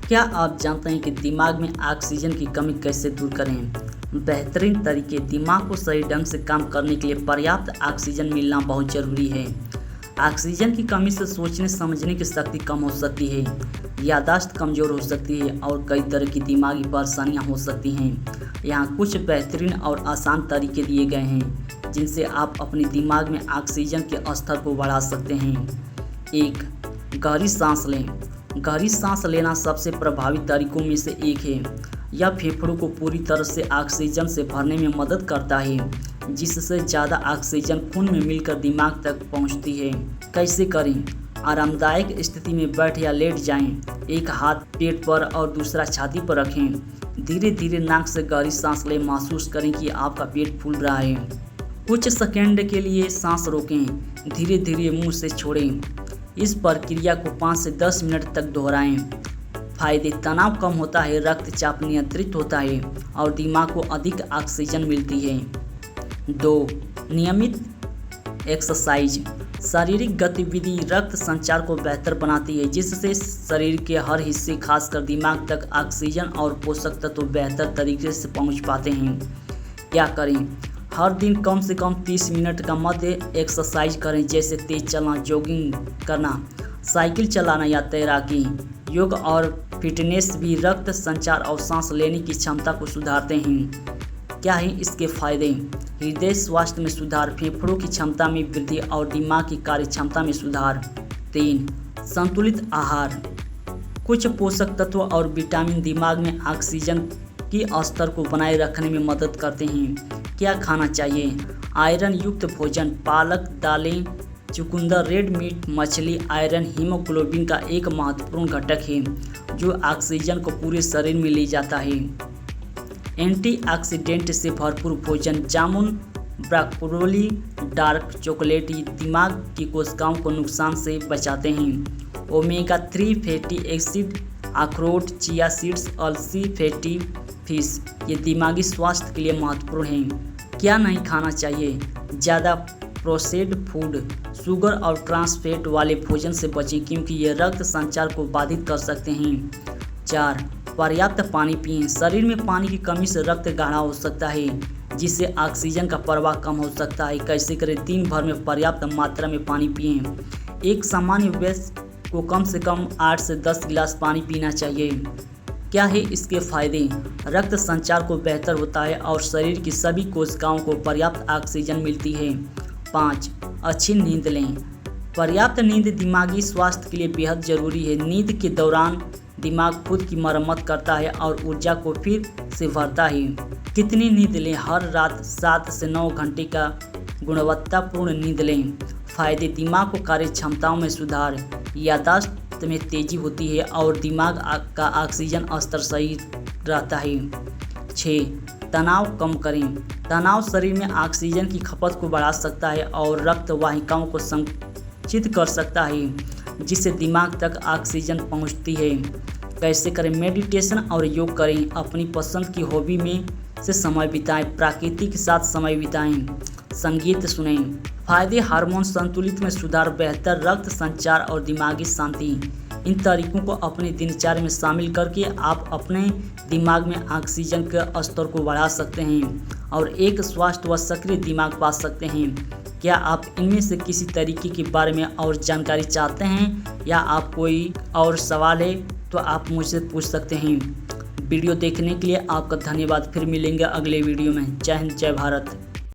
क्या आप जानते हैं कि दिमाग में ऑक्सीजन की कमी कैसे दूर करें? बेहतरीन तरीके। दिमाग को सही ढंग से काम करने के लिए पर्याप्त ऑक्सीजन मिलना बहुत ज़रूरी है। ऑक्सीजन की कमी से सोचने समझने की शक्ति कम हो सकती है, याददाश्त कमज़ोर हो सकती है और कई तरह की दिमागी परेशानियां हो सकती हैं। यहाँ कुछ बेहतरीन और आसान तरीके दिए गए हैं जिनसे आप अपने दिमाग में ऑक्सीजन के स्तर को बढ़ा सकते हैं। 1. गहरी सांस लें। गहरी सांस लेना सबसे प्रभावी तरीकों में से एक है। यह फेफड़ों को पूरी तरह से ऑक्सीजन से भरने में मदद करता है, जिससे ज़्यादा ऑक्सीजन खून में मिलकर दिमाग तक पहुंचती है। कैसे करें? आरामदायक स्थिति में बैठ या लेट जाएं। एक हाथ पेट पर और दूसरा छाती पर रखें। धीरे धीरे नाक से गहरी सांस लें। महसूस करें कि आपका पेट फूल रहा है। कुछ सेकंड के लिए सांस रोकें, धीरे धीरे मुंह से छोड़ें। इस प्रक्रिया को 5 से 10 मिनट तक दोहराएं। फायदे: तनाव कम होता है, रक्तचाप नियंत्रित होता है और दिमाग को अधिक ऑक्सीजन मिलती है। 2. नियमित एक्सरसाइज। शारीरिक गतिविधि रक्त संचार को बेहतर बनाती है, जिससे शरीर के हर हिस्से खासकर दिमाग तक ऑक्सीजन और पोषक तत्व बेहतर तरीके से पहुंच पाते हैं। क्या करें? हर दिन कम से कम 30 मिनट का मध्य एक्सरसाइज करें, जैसे तेज चलना, जॉगिंग करना, साइकिल चलाना या तैराकी। योग और फिटनेस भी रक्त संचार और सांस लेने की क्षमता को सुधारते हैं। क्या है इसके फायदे? हृदय स्वास्थ्य में सुधार, फेफड़ों की क्षमता में वृद्धि और दिमाग की कार्य क्षमता में सुधार। 3. संतुलित आहार। कुछ पोषक तत्व और विटामिन दिमाग में ऑक्सीजन की स्तर को बनाए रखने में मदद करते हैं। क्या खाना चाहिए? आयरन युक्त भोजन, पालक, दालें, चुकंदर, रेड मीट, मछली। आयरन हीमोग्लोबिन का एक महत्वपूर्ण घटक है जो ऑक्सीजन को पूरे शरीर में ले जाता है। एंटीऑक्सीडेंट से भरपूर भोजन, जामुन, ब्रोकोली, डार्क चॉकलेट दिमाग की कोशिकाओं को नुकसान से बचाते हैं। ओमेगा 3 फैटी एसिड, अखरोट, चिया सीड्स, अलसी, फैटी फिश ये दिमागी स्वास्थ्य के लिए महत्वपूर्ण हैं। क्या नहीं खाना चाहिए? ज़्यादा प्रोसेस्ड फूड, शुगर और ट्रांस फैट वाले भोजन से बचें, क्योंकि ये रक्त संचार को बाधित कर सकते हैं। 4. पर्याप्त पानी पिएं। शरीर में पानी की कमी से रक्त गाढ़ा हो सकता है, जिससे ऑक्सीजन का प्रवाह कम हो सकता है। कैसे करें? दिन भर में पर्याप्त मात्रा में पानी पिएं। एक सामान्य व्यक्ति को कम से कम 8 से 10 गिलास पानी पीना चाहिए। क्या है इसके फायदे? रक्त संचार को बेहतर होता है और शरीर की सभी कोशिकाओं को पर्याप्त ऑक्सीजन मिलती है। 5. अच्छी नींद लें। पर्याप्त नींद दिमागी स्वास्थ्य के लिए बेहद जरूरी है। नींद के दौरान दिमाग खुद की मरम्मत करता है और ऊर्जा को फिर से भरता है। कितनी नींद लें? हर रात 7 से 9 घंटे का गुणवत्तापूर्ण नींद लें। फायदे: दिमाग को कार्य क्षमताओं में सुधार, याददाश्त में तेजी होती है और दिमाग का ऑक्सीजन स्तर सही रहता है। 6. तनाव कम करें। तनाव शरीर में ऑक्सीजन की खपत को बढ़ा सकता है और रक्त वाहिकाओं को संकुचित कर सकता है, जिससे दिमाग तक ऑक्सीजन पहुंचती है। कैसे करें? मेडिटेशन और योग करें। अपनी पसंद की हॉबी में से समय बिताएं, प्रकृति के साथ समय बिताएं, संगीत सुनें। फायदे: हार्मोन संतुलित में सुधार, बेहतर रक्त संचार और दिमागी शांति। इन तरीकों को अपनी दिनचर्या में शामिल करके आप अपने दिमाग में ऑक्सीजन के स्तर को बढ़ा सकते हैं और एक स्वस्थ व सक्रिय दिमाग पा सकते हैं। क्या आप इनमें से किसी तरीके के बारे में और जानकारी चाहते हैं या आप कोई और सवाल है तो आप मुझसे पूछ सकते हैं। वीडियो देखने के लिए आपका धन्यवाद। फिर मिलेंगे अगले वीडियो में। जय हिंद, जय भारत।